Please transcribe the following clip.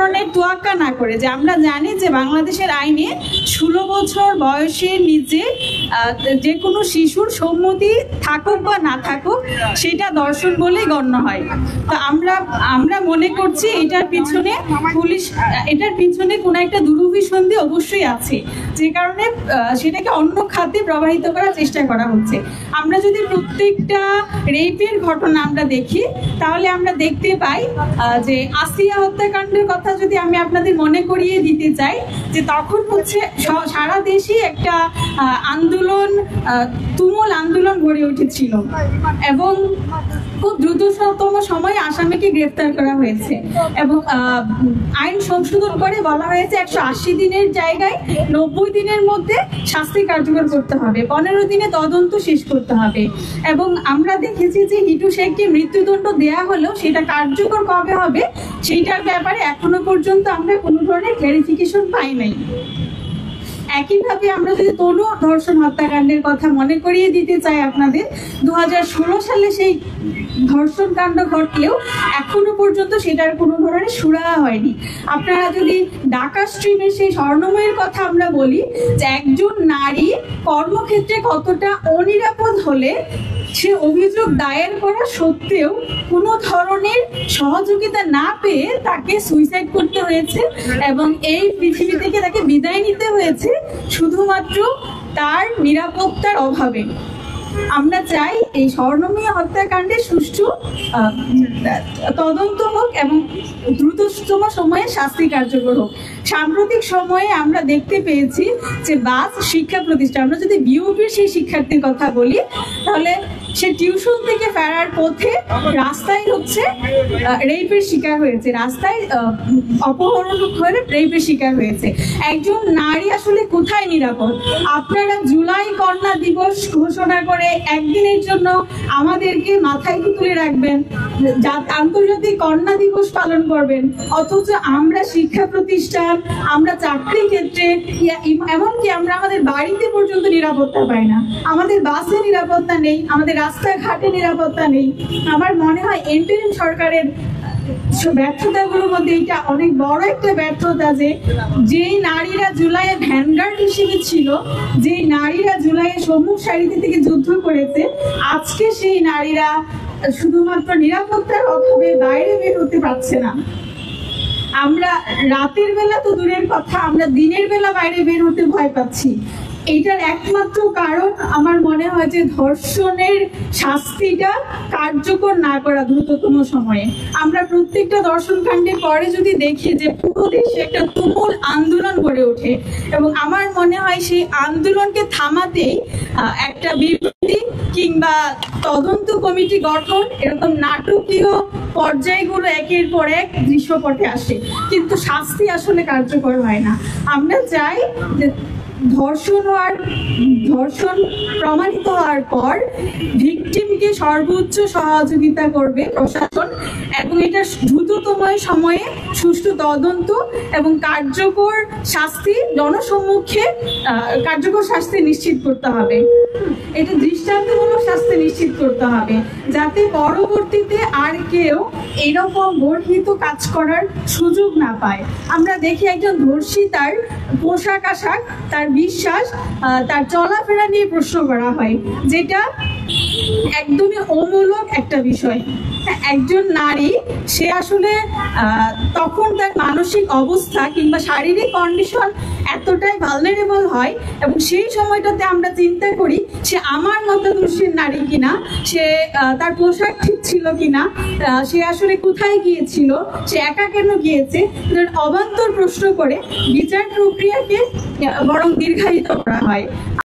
ধরনের তোয়াক্কা না করে, যে আমরা জানি যে বাংলাদেশের আইনে 16 বছর বয়সের নিচে যে কোনো শিশুর সম্মতি থাকুক বা না থাকুক সেটা ধর্ষণ বলেই গণ্য হয়। তো আমরা মনে করছি এটার পিছনে কোনো একটা দুরভিসন্ধি অবশ্যই আছে, যে কারণে সেটাকে অন্য খাতে প্রবাহিত করার চেষ্টা করা হচ্ছে। আমরা যদি প্রত্যেকটা রেপের ঘটনা আমরা দেখি তাহলে আমরা দেখতে পাই যে আসিয়া হত্যাকাণ্ডের কথা যদি আমি আপনাদের মনে করিয়ে দিতে চাই, যে তখন হচ্ছে সারা দেশে একটা আন্দোলন, তুমুল আন্দোলন গড়ে উঠেছিল এবং খুব দ্রুততম সময়ে আসামিকে গ্রেফতার করা হয়েছে এবং আইন সংশোধন করে বলা হয়েছে 180 দিনের জায়গায় 90 দিনের মধ্যে শাস্তি কার্যকর করতে হবে, 15 দিনে তদন্ত শেষ করতে হবে। এবং আমরা দেখেছি যে হিটু শেখকে মৃত্যুদণ্ড দেয়া হলেও সেটা কার্যকর কবে হবে সেইটার ব্যাপারে এখনো পর্যন্ত আমরা কোনো ধরনের ক্ল্যারিফিকেশন পাই নাই। একইভাবে আমরা যদি তনু ধর্ষণ হত্যাকাণ্ডের কথা মনে করিয়ে দিতে চাই আপনাদের, 2016 সালে সেই ধর্ষণ কাণ্ড ঘটলেও এখনো পর্যন্ত সেটার কোনো ধরনের সুরাহা হয়নি। আপনারা যদি ঢাকা স্ট্রিমের সেই স্বর্ণময়ের কথা আমরা বলি, যে একজন নারী কর্মক্ষেত্রে কতটা অনিরাপদ হলে সে অভিযোগ দায়ের করা সত্ত্বেও কোনো ধরনের সহযোগিতা না পেয়ে তাকে সুইসাইড করতে হয়েছে এবং এই পৃথিবী থেকে তাকে বিদায় নিতে হয়েছে শুধুমাত্র তার নিরাপত্তার অভাবে। আমরা চাই এই স্বর্ণময়ী হত্যাকাণ্ডের সুষ্ঠু তদন্ত হোক এবং দ্রুততম সময়ে শাস্তি কার্যকর হোক। সাম্প্রতিক সময়ে আমরা দেখতে পেয়েছি যে বাস শিক্ষা প্রতিষ্ঠান, আমরা যদি বিওপির সেই শিক্ষার্থীর কথা বলি তাহলে সে টিউশন থেকে ফেরার পথে রাস্তায় হচ্ছে রেপের শিকার হয়েছে, রাস্তায় অপহরণ করে রেপের শিকার হয়েছে। একজন নারী আসলে কোথায় নিরাপদ? আপনারা জুলাই কন্যা দিবস ঘোষণা করে একদিনের জন্য আমাদেরকে মাথায় তুলে রাখবেন, আন্তর্জাতিক কন্যা দিবস পালন করবেন, অথচ আমরা শিক্ষা প্রতিষ্ঠান, আমরা চাকরি ক্ষেত্রে, এমনকি আমরা আমাদের বাড়িতে পর্যন্ত নিরাপত্তা পাই না। আমাদের বাসে নিরাপত্তা নেই, আমাদের রাস্তাঘাটে নিরাপত্তা নেই। আমার মনে হয় ইন্টারিম সরকারের ব্যর্থতাগুলোর মধ্যে এটা অনেক বড় একটা ব্যর্থতা, যে নারীরা জুলাইয়ে ভ্যানগার্ড হিসেবে ছিল, যে নারীরা জুলাইয়ে সম্মুখ সারিতে থেকে যুদ্ধ করেছে, আজকে সেই নারীরা শুধুমাত্র নিরাপত্তার অভাবে বাইরে বের হতে পারছে না। আমরা রাতের বেলা তো দূরের কথা, আমরা দিনের বেলা বাইরে বের হতে ভয় পাচ্ছি। এটার একমাত্র কারণ আমার মনে হয় যে ধর্ষণের শাস্তিটা কার্যকর না করা দ্রুততম সময়ে। আমরা প্রত্যেকটা ধর্ষণ কাণ্ডের পরে যদি দেখি যে পুরো দেশে একটা তুমুল আন্দোলন গড়ে ওঠে এবং আমার মনে হয় সেই আন্দোলনকে থামাতেই একটা বিবৃতি কিংবা তদন্ত কমিটি গঠন, এরকম নাটকীয় পর্যায়গুলো একের পর এক দৃশ্যপটে আসে, কিন্তু শাস্তি আসলে কার্যকর হয় না। আমরা চাই যে ধর্ষণ প্রমাণিত হওয়ার পর ভিকটিমকে সর্বোচ্চ সহযোগিতা করবে প্রশাসন এবং এটা দ্রুততম সময়ে সুষ্ঠু তদন্ত এবং কার্যকর শাস্তি জনসম্মুখে কার্যকর শাস্তি নিশ্চিত করতে হবে। এটা দৃষ্টান্তমূলক শাস্তি নিশ্চিত করতে হবে যাতে পরবর্তীতে আর কেউ এরকম গর্হিত কাজ করার সুযোগ না পায়। আমরা দেখি একজন ধর্ষী তার পোশাক আশাক, তার বিশ্বাস, তার চলাফেরা নিয়ে প্রশ্ন করা হয়, যেটা একদমই অমূলক একটা বিষয়। একজন নারী সে আসলে তখন তার মানসিক অবস্থা কিংবা শারীরিক কন্ডিশন এতটাই ভালনারেবল হয় এবং সেই সময়টাতে আমরা চিন্তা করি সে আমার মতো দোষীর নারী কিনা, সে তার পোশাক ঠিক ছিল কিনা, সে আসলে কোথায় গিয়েছিল, সে একা কেন গিয়েছে, অবান্তর প্রশ্ন করে বিচার প্রক্রিয়াকে বরং দীর্ঘায়িত করা হয়।